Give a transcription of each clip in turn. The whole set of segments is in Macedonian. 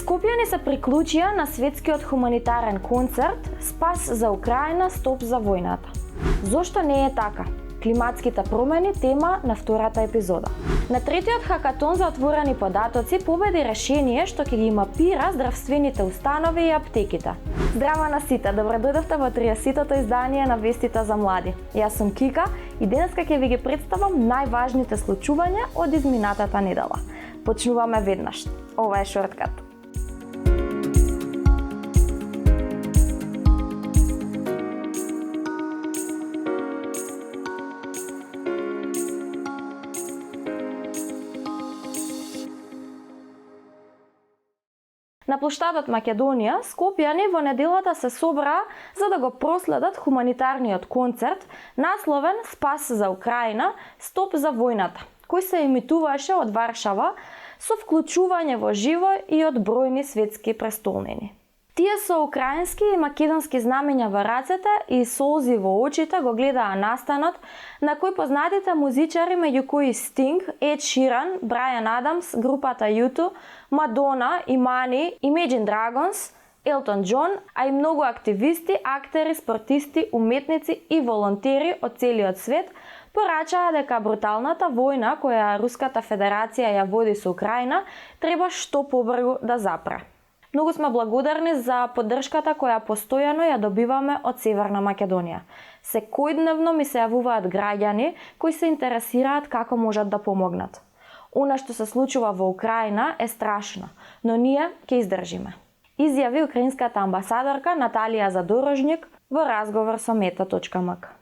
Скопјани се приклучија на светскиот хуманитарен концерт Спас за Украина, стоп за војната. Зошто не е така? Климатските промени тема на втората епизода. На третиот хакатон за отворени податоци победи решение што ќе ги мапира здравствените установи и аптеките. Здраво на сите, добродојдовте во 30-тото издание на Вестите за млади. Јас сум Кика и денеска ќе ви ги представам најважните случувања од изминатата недела. Почнуваме веднаш. Ова е шорткат. На плоштадот Македонија, скопјани во неделата се собраа за да го проследат хуманитарниот концерт насловен Спас за Украина, стоп за војната, кој се емитуваше од Варшава со вклучување во живо и од бројни светски престолнини. Тие со украински и македонски знамења во рацете и солзи во очите го гледаа настанот на кој познатите музичари, меѓу кои Sting, Ed Sheeran, Брайан Адамс, групата U2, Мадона, Имани, Imagine Dragons, Елтон Џон, а и многу активисти, актери, спортисти, уметници и волонтери од целиот свет порачаа дека бруталната војна која Руската Федерација ја води со Украина треба што побрзо да запре. Многу сме благодарни за поддршката која постојано ја добиваме од Северна Македонија. Секојдневно ми се јавуваат граѓани кои се интересираат како можат да помогнат. Она што се случува во Украина е страшно, но ние ќе издржиме. Изјави украинската амбасадорка Наталија Задорожник во разговор со Meta.mk.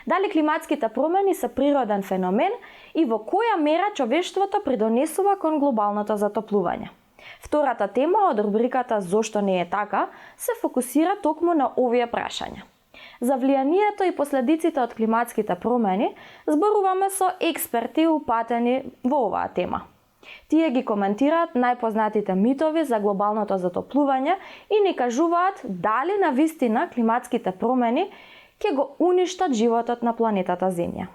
Дали климатските промени се природен феномен и во која мера човештвото придонесува кон глобалното затоплување? Втората тема од рубриката Зошто не е така се фокусира токму на овие прашања. За влијанието и последиците од климатските промени зборуваме со експерти упатени во оваа тема. Тие ги коментираат најпознатите митови за глобалното затоплување и ни кажуваат дали навистина климатските промени ќе го уништат животот на планетата Земја.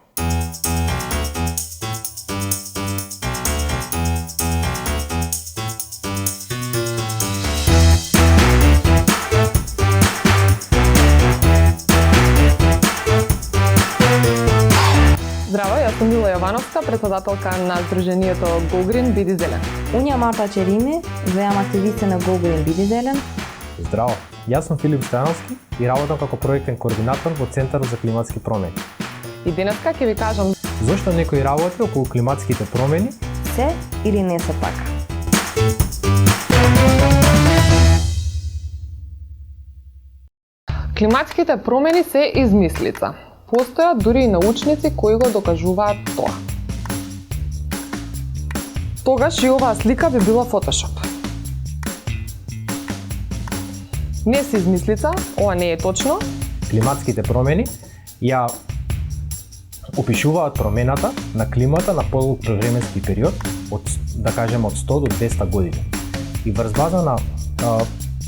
Здраво, јас сум Мила Јовановска, председателка на Сдруженијето Go Green Биди Зелен. Уња Марта Черими, двејам активисти на Go Green Биди Зелен. Здраво, јас сум Филип Стојановски и работам како проектен координатор во Центарот за климатски промени. И денеска ќе ви кажам зошто некои работи околу климатските промени се или не се така. Климатските промени се измислица. Постојат дури и научници кои го докажуваат тоа. Тогаш и оваа слика би била фотошоп. Не се измислица, ова не е точно. Климатските промени ја опишуваат промената на климата на подолг временски период од, да кажеме, од 100 до 200 години. И врз база на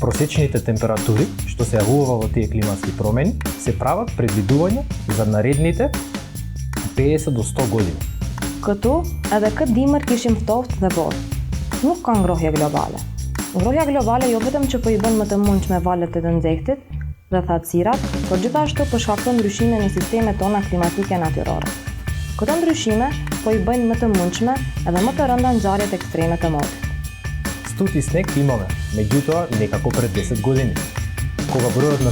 просечните температури што се јавува во тие климатски промени, се прават предвидувања за наредните 50 до 100 години. Këtu edhe këtë dimër kishim ftoftë dhe botë. Nuk ka ngrohje globale. Ngrohja globale jo vetëm që po i bën më të mundshme valet e të nxehtit dhe thatësirat, por gjithashtu po shkakton ndryshime në sistemet tona klimatike natyrore. Këto ndryshime po i bëjnë më të mundshme edhe më të rënda ngjarjet ekstreme të motit. Студ и снег имаме, меѓутоа некако пред 10 години, кога бројот на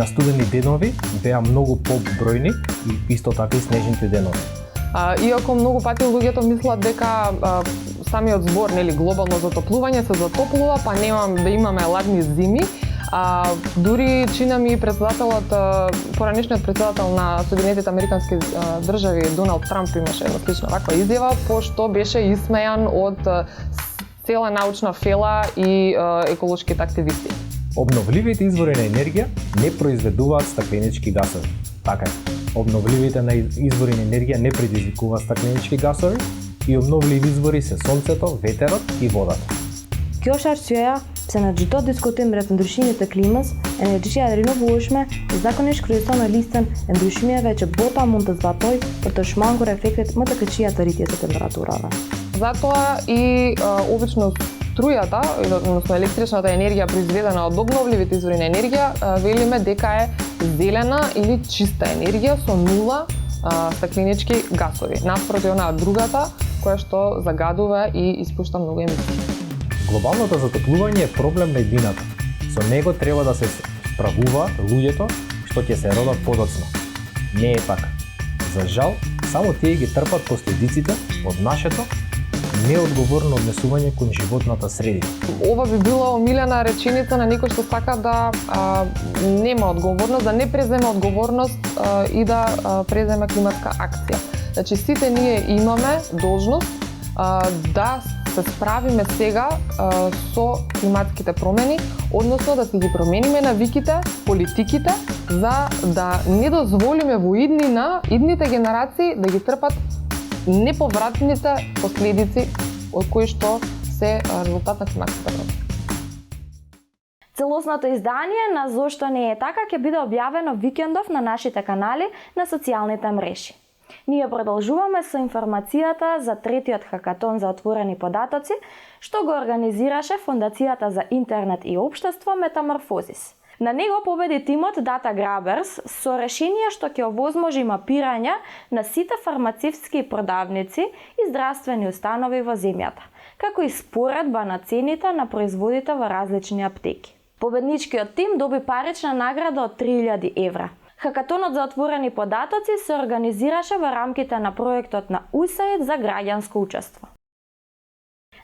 студени денови беа многу побројни и исто така и снежните денови. Иако многу пати луѓето мислат дека самиот збор, нели, глобално затоплување се затоплува, па немам да имаме ладни зими. Дури чина ми председателот, поранешниот председател на Соединетите американски држави Доналд Трамп имаше една слична ваква изјава, пошто беше исмејан од цела научна фела и еколошките активисти. Обновливите извори на енергија не произведуваат стакленички гасови. Така е. Обновливите извори на енергија не предизвикуваат стакленички гасови и обновливи извори се сонцето, ветерот и водата. Kjo është arsyeja Се наджито diskutieren endrušimite klimas, energia renovuošme, zakoneš kristana listan endrušimie veќе бота мунтас ватој, претош мангор ефектет матакачијата ритија за температурава. Затоа и обично струјата, односно електричната енергија произведена од обновливите извори на енергија, велиме дека е зелена или чиста енергија со нула стакленички гасови, наспроти онаа другата која што загадува и испушта многу емисии. Глобалното затоплување е проблем на едината. Со него треба да се справува луѓето што ќе се родат подоцна. Не е така. За жал, само тие ги трпат последиците од нашето неодговорно однесување кон животната средина. Ова би била омилена реченица на некој што сака да нема одговорност, да не преземе одговорност и да преземе климатска акција. Значи сите ние имаме должност да се справиме сега со климатските промени, односно да си ги промениме навиките, политиките, за да не дозволиме во идните генерации да ги трпат неповратните последици од кои што се резултат на климатските промени. Целосното издание на Зошто не е така ќе биде објавено викендов на нашите канали на социјалните мрежи. Ние продолжуваме со информацијата за третиот хакатон за отворени податоци, што го организираше Фондацијата за интернет и општество Метаморфозис. На него победи тимот Data Grabbers со решение што ќе овозможи мапирање на сите фармацевтски продавници и здравствени установи во земјата, како и споредба на цените на производите во различни аптеки. Победничкиот тим доби парична награда од 3000 евра. Хакатонот за отворени податоци се организираше во рамките на проектот на USAID за граѓанско учество.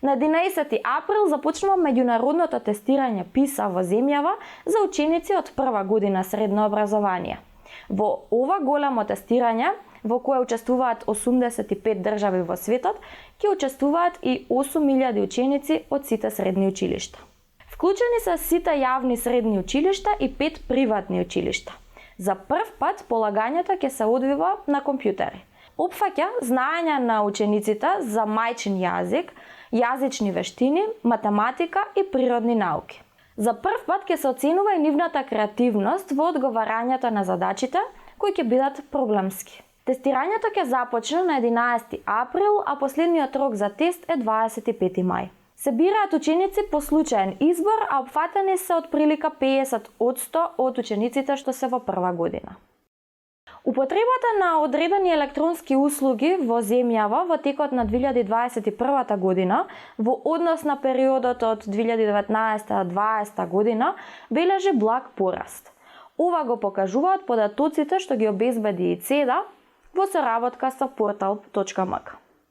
На 11 април започнува меѓународното тестирање PISA во земјава за ученици од прва година средно образование. Во ова големо тестирање, во кое учествуваат 85 држави во светот, ќе учествуваат и 8000 ученици од сите средни училишта. Вклучени се сите јавни средни училишта и 5 приватни училишта. За прв пат полагањето ќе се одвива на компјутери. Опфаќа знаење на учениците за мајчин јазик, јазични вештини, математика и природни науки. За прв пат ќе се оценува и нивната креативност во одговарањето на задачите кои ќе бидат проблемски. Тестирањето ќе започне на 11 април, а последниот рок за тест е 25 мај. Се бираат ученици по случаен избор, а опфатени се од прилика 50% од учениците што се во прва година. Употребата на одредени електронски услуги во земјава во текот на 2021 година, во однос на периодот од 2019-2020 година, бележи благ пораст. Ова го покажуваат податоците што ги обезбеди и ЦЕДА во соработка со portal.mk.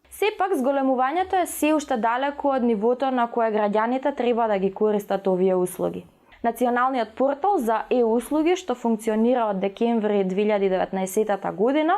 Сепак, зголемувањето е се уште далеку од нивото на кое граѓаните треба да ги користат овие услуги. Националниот портал за e-услуги, што функционира од декември 2019 година,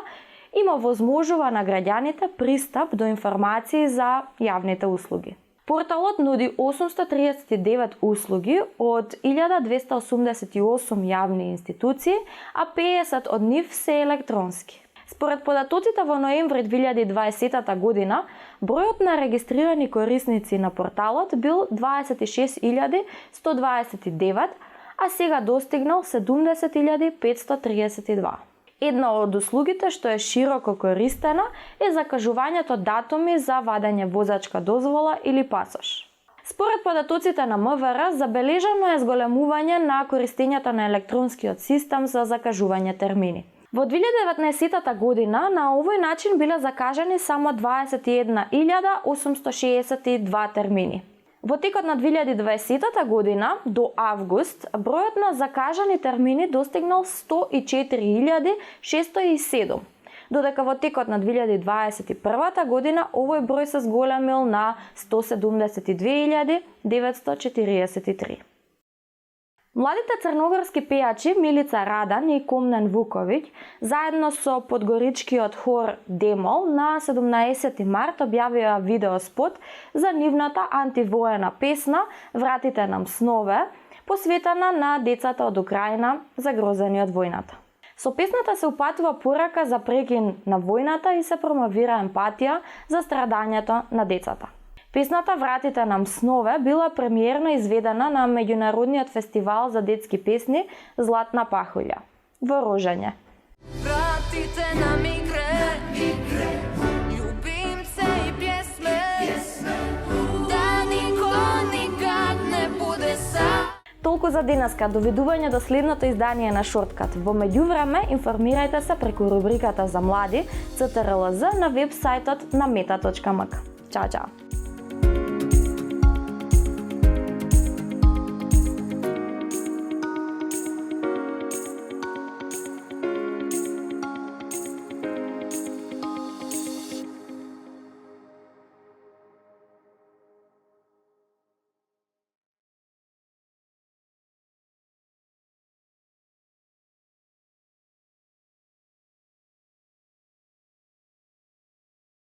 има возможува на граѓаните пристап до информации за јавните услуги. Порталот нуди 839 услуги од 1288 јавни институции, а 50 од нив се електронски. Според податоците во ноември 2020 година, бројот на регистрирани корисници на порталот бил 26.129, а сега достигнал 70.532. Една од услугите што е широко користена е закажувањето датуми за вадење возачка дозвола или пасош. Според податоците на МВР, забележано е зголемување на користењето на електронскиот систем за закажување термини. Во 2019 година на овој начин биле закажани само 21.862 термини. Во текот на 2020 година до август бројот на закажани термини достигнал 104.607, додека во текот на 2021 година овој број се зголемил на 172.943. Младите црногорски пејачи Милица Радан и Комнен Вуковиќ заедно со подгоричкиот хор Демол на 17 март објавија видеоспот за нивната антивоена песна "Вратите нам снове", посветена на децата од Украина загрозени од војната. Со песната се упатува порака за прекин на војната и се промовира емпатија за страдањето на децата. Песната "Вратите нам снове" била премиерно изведена на меѓународниот фестивал за детски песни Златна пахулја во Рожање. Вратите нам игре, љубимце и пјесме, да нико никад не буде сам. Толку за денеска, довидување до следното издание на Шорткат. Во меѓувреме, информирајте се преку рубриката за млади CTRLZ на веб сајтот на meta.mk. Чао, чао!